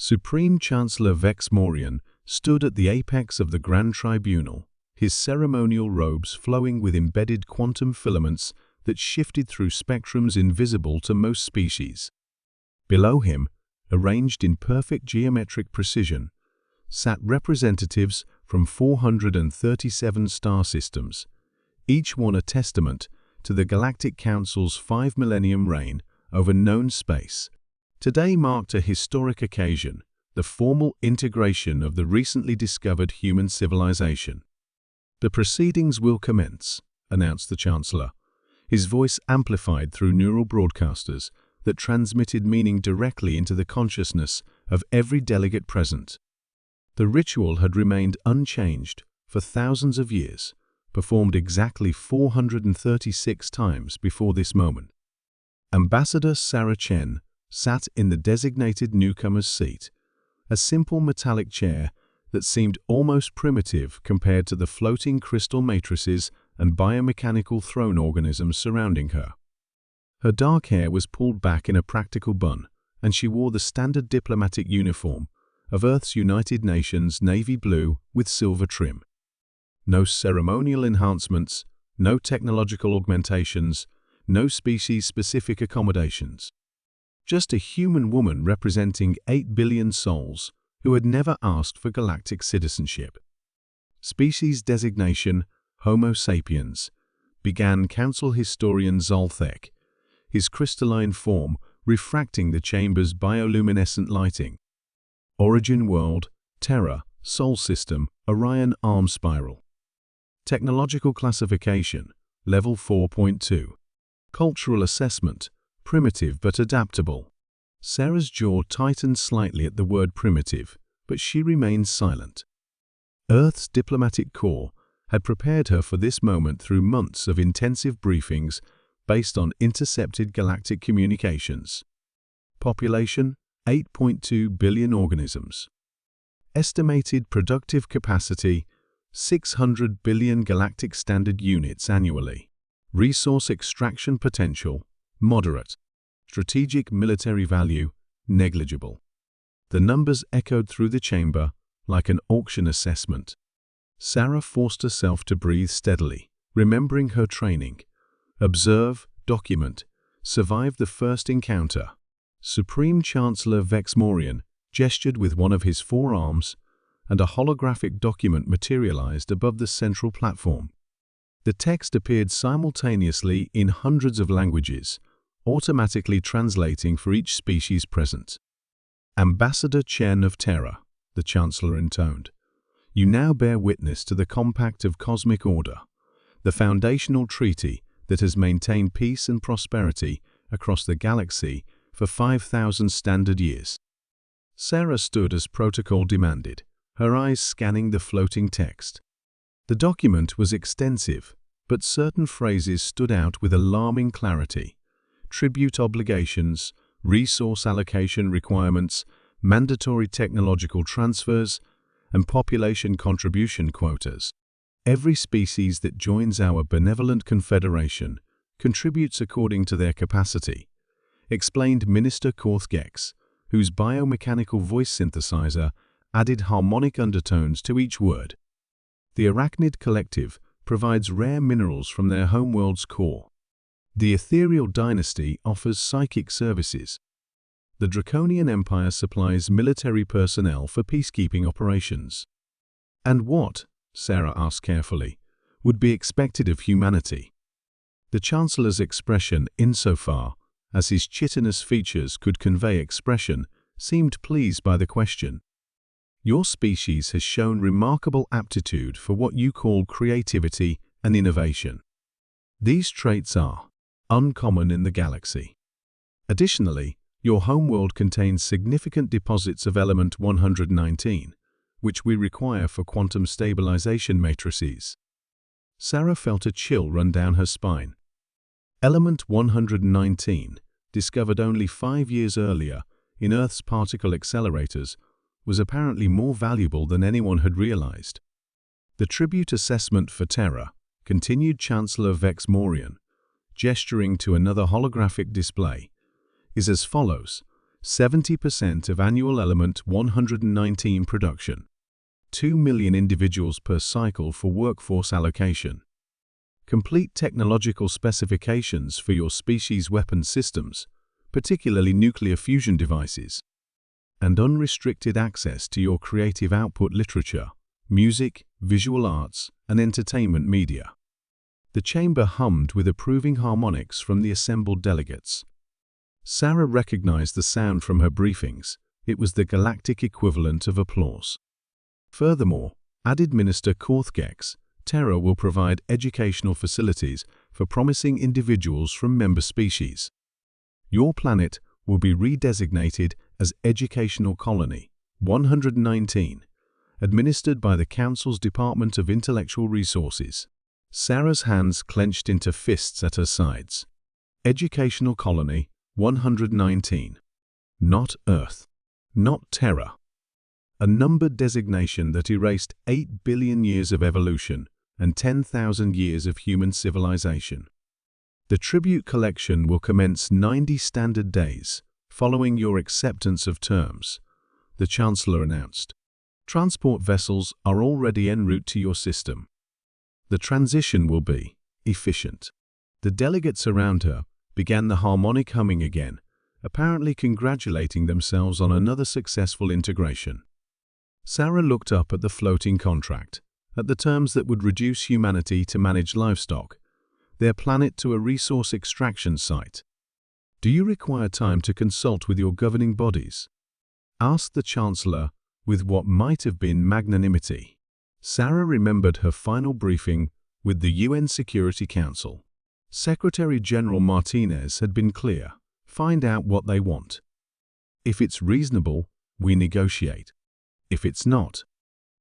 Supreme Chancellor Vex Morion stood at the apex of the Grand Tribunal, his ceremonial robes flowing with embedded quantum filaments that shifted through spectrums invisible to most species. Below him, arranged in perfect geometric precision, sat representatives from 437 star systems, each one a testament to the Galactic Council's 5-millennium reign over known space. Today marked a historic occasion, the formal integration of the recently discovered human civilization. "The proceedings will commence," announced the Chancellor, his voice amplified through neural broadcasters that transmitted meaning directly into the consciousness of every delegate present. The ritual had remained unchanged for thousands of years, performed exactly 436 times before this moment. Ambassador Sarah Chen sat in the designated newcomer's seat, a simple metallic chair that seemed almost primitive compared to the floating crystal matrices and biomechanical throne organisms surrounding her. Her dark hair was pulled back in a practical bun, and she wore the standard diplomatic uniform of Earth's United Nations navy blue with silver trim. No ceremonial enhancements, no technological augmentations, no species-specific accommodations. Just a human woman representing 8 billion souls who had never asked for galactic citizenship. Species designation Homo sapiens, began Council historian Zolthek, his crystalline form refracting the chamber's bioluminescent lighting. Origin world, Terra, Sol system, Orion arm spiral. Technological classification, level 4.2. Cultural assessment, primitive but adaptable. Sarah's jaw tightened slightly at the word primitive, but she remained silent. Earth's diplomatic corps had prepared her for this moment through months of intensive briefings based on intercepted galactic communications. Population, 8.2 billion organisms. Estimated productive capacity, 600 billion galactic standard units annually. Resource extraction potential, moderate. Strategic military value, negligible. The numbers echoed through the chamber like an auction assessment. Sarah forced herself to breathe steadily, remembering her training. Observe, document, survive the first encounter. Supreme Chancellor Vex Morion gestured with one of his forearms, and a holographic document materialized above the central platform. The text appeared simultaneously in hundreds of languages, automatically translating for each species present. Ambassador Chen of Terra, the Chancellor intoned, you now bear witness to the Compact of Cosmic Order, the foundational treaty that has maintained peace and prosperity across the galaxy for 5,000 standard years. Sarah stood as protocol demanded, her eyes scanning the floating text. The document was extensive, but certain phrases stood out with alarming clarity. Tribute obligations, resource allocation requirements, mandatory technological transfers, and population contribution quotas. Every species that joins our benevolent confederation contributes according to their capacity, explained Minister Korth-Gex, whose biomechanical voice synthesizer added harmonic undertones to each word. The Arachnid Collective provides rare minerals from their homeworld's core. The Ethereal Dynasty offers psychic services. The Draconian Empire supplies military personnel for peacekeeping operations. And what, Sarah asked carefully, would be expected of humanity? The Chancellor's expression, insofar as his chitinous features could convey expression, seemed pleased by the question. Your species has shown remarkable aptitude for what you call creativity and innovation. These traits are uncommon in the galaxy. Additionally, your homeworld contains significant deposits of element 119, which we require for quantum stabilization matrices. Sarah felt a chill run down her spine. Element 119, discovered only 5 years earlier in Earth's particle accelerators, was apparently more valuable than anyone had realized. The tribute assessment for Terra, continued Chancellor Vex Morion, gesturing to another holographic display, is as follows. 70% of annual element 119 production. 2 million individuals per cycle for workforce allocation. Complete technological specifications for your species' weapon systems, particularly nuclear fusion devices. And unrestricted access to your creative output literature, music, visual arts, and entertainment media. The chamber hummed with approving harmonics from the assembled delegates. Sarah recognized the sound from her briefings. It was the galactic equivalent of applause. Furthermore, added Minister Korthgex, Terra will provide educational facilities for promising individuals from member species. Your planet will be redesignated as Educational Colony 119, administered by the Council's Department of Intellectual Resources. Sarah's hands clenched into fists at her sides. Educational Colony 119. Not Earth. Not Terra. A numbered designation that erased 8 billion years of evolution and 10,000 years of human civilization. The tribute collection will commence 90 standard days following your acceptance of terms, the Chancellor announced. Transport vessels are already en route to your system. The transition will be efficient. The delegates around her began the harmonic humming again, apparently congratulating themselves on another successful integration. Sarah looked up at the floating contract, at the terms that would reduce humanity to manage livestock, their planet to a resource extraction site. Do you require time to consult with your governing bodies? Asked the Chancellor with what might have been magnanimity. Sarah remembered her final briefing with the UN Security Council. Secretary General Martinez had been clear. Find out what they want. If it's reasonable, we negotiate. If it's not.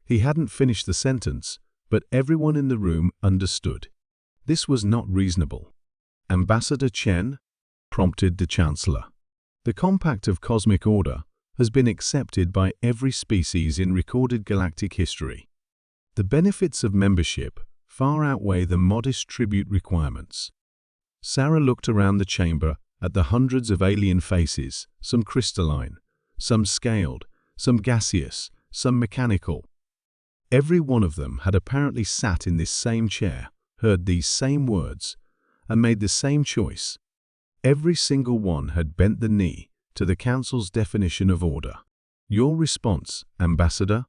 He hadn't finished the sentence, but everyone in the room understood. This was not reasonable. Ambassador Chen? Prompted the Chancellor. The Compact of Cosmic Order has been accepted by every species in recorded galactic history. The benefits of membership far outweigh the modest tribute requirements. Sarah looked around the chamber at the hundreds of alien faces, some crystalline, some scaled, some gaseous, some mechanical. Every one of them had apparently sat in this same chair, heard these same words, and made the same choice. Every single one had bent the knee to the Council's definition of order. Your response, Ambassador?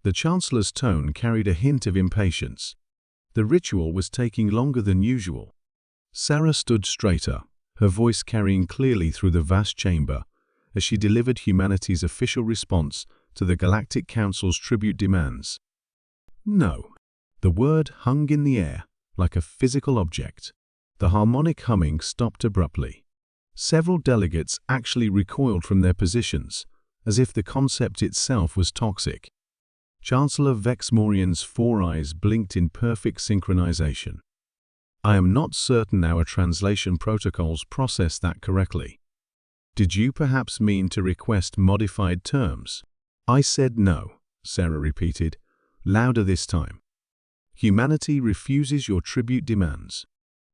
The Chancellor's tone carried a hint of impatience. The ritual was taking longer than usual. Sarah stood straighter, her voice carrying clearly through the vast chamber as she delivered humanity's official response to the Galactic Council's tribute demands. No. The word hung in the air like a physical object. The harmonic humming stopped abruptly. Several delegates actually recoiled from their positions, as if the concept itself was toxic. Chancellor Vexmorian's four eyes blinked in perfect synchronization. I am not certain our translation protocols process that correctly. Did you perhaps mean to request modified terms? I said no, Sarah repeated, louder this time. Humanity refuses your tribute demands.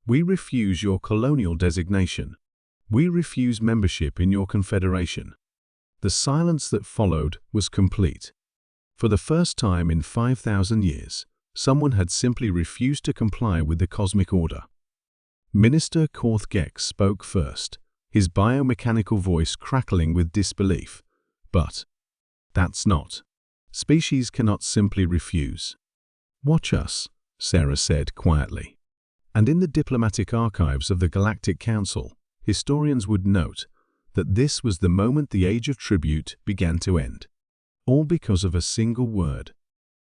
We refuse your colonial designation. We refuse membership in your confederation. The silence that followed was complete. For the first time in 5,000 years, someone had simply refused to comply with the cosmic order. Minister Korthgex spoke first, his biomechanical voice crackling with disbelief. But that's not. Species cannot simply refuse. Watch us, Sarah said quietly. And in the diplomatic archives of the Galactic Council, historians would note that this was the moment the age of tribute began to end. All because of a single word.